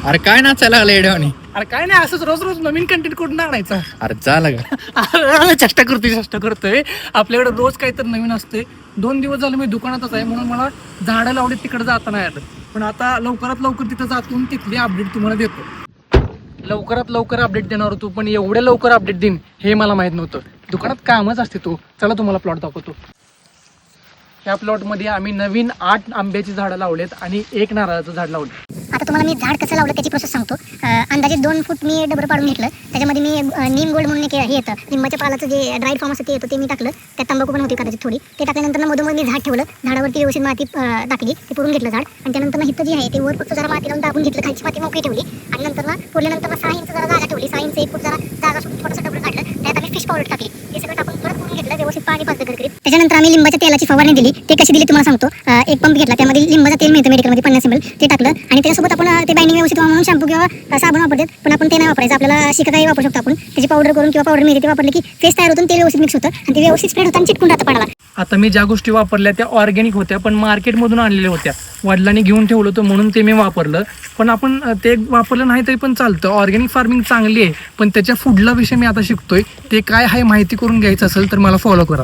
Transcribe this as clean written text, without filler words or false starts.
अरे काय नाचायला लागलं येड्यावानी? अरे काय नाही, असंच रोज रोज नवीन कंटेंट कुठून आणायचा. अरे झालं का? अरे चेष्टा करतोय. आपल्याकडे रोज काहीतरी नवीन असते. 2 दिवस झाले मी दुकानातच आहे, म्हणून मला झाडं लावले तिकडे जाता नाही आलं. पण आता लवकरात लवकर तिथं जातून तिथली अपडेट तुम्हाला देतो. लवकरात लवकर अपडेट देणार होतो, पण एवढ्या लवकर अपडेट देईन हे मला माहित नव्हतं. दुकानात कामच असते तो. चला तुम्हाला प्लॉट दाखवतो. या प्लॉटमध्ये आम्ही नवीन 8 आंब्याची झाडं लावलेत आणि 1 नारळाचं झाड लावलं. आता तुम्हाला मी झाड कसं लावलं त्याची प्रोसेस सांगतो. अंदाजे 2 फूट मी डबर पाडून घेतलं. त्याच्यामध्ये मी नीम गोल्ड म्हणून एक हे येतं, लिंबाच्या पालाचं जे ड्राईड फॉर्म असतं ते येतं, ते मी टाकलं. त्यात तंबाखू पण होती कदाचित थोडी. ते टाकल्यानंतर मधोमध मी झाड ठेवलं. झाडावरती व्यवस्थित माती टाकली, ते पुरून घेतलं झाड. आणि त्यानंतर हिथं जे आहे ते वर फक्त जरा माती लावून दाबून घेतलं, खालची माती मोकळी ठेवली. आणि नंतर पुरल्यानंतर 6 इंच जरा जागा ठेवली. 6 इंच 1 फूट जरा जागा सोडून थोडंसं डबर काढलं. त्यात आम्ही फिश पावडर टाकली. हे सगळं टाकून परत पुरून घेतलं, व्यवस्थित पाणी पाजलं करकरीत. त्याच्यानंतर आम्ही लिंबाच्या तेलाची फवारणी दिली. ते कशी दिली तुम्हाला सांगतो. एक पंप घेतला, त्यामध्ये लिंबाचं तेल मिळतं मेडिकलमध्ये 50 ml, ते टाकलं. आणि त्याच्यासोबत आपण ते बाइंडिंग व्यवस्थित म्हणून शॅम्पू किंवा साबण वापरतात, पण आपण ते नाही वापरायचं. आपल्याला शिकाकाही वापरू शकतो आपण. त्याची पावडर करून किंवा पावडर मिळते ते वापरले की फेस तयार होतं, तेल व्यवस्थित मिक्स होतं आणि ते व्यवस्थित स्प्रेड होतं आणि चिटकून राहतं पाडाला. आता मी ज्या गोष्टी वापरल्या त्या ऑर्गॅनिक होत्या, पण मार्केटमधून आणलेल्या होत्या. वडिलांनी घेऊन ठेवलं होतं म्हणून ते मी वापरलं. पण आपण ते वापरलं नाही तरी पण चालतं. ऑर्गॅनिक फार्मिंग चांगली आहे, पण त्याच्या पुढला विषय मी आता शिकतोय. ते काय आहे माहिती करून घ्यायचं असेल तर मला फॉलो करा.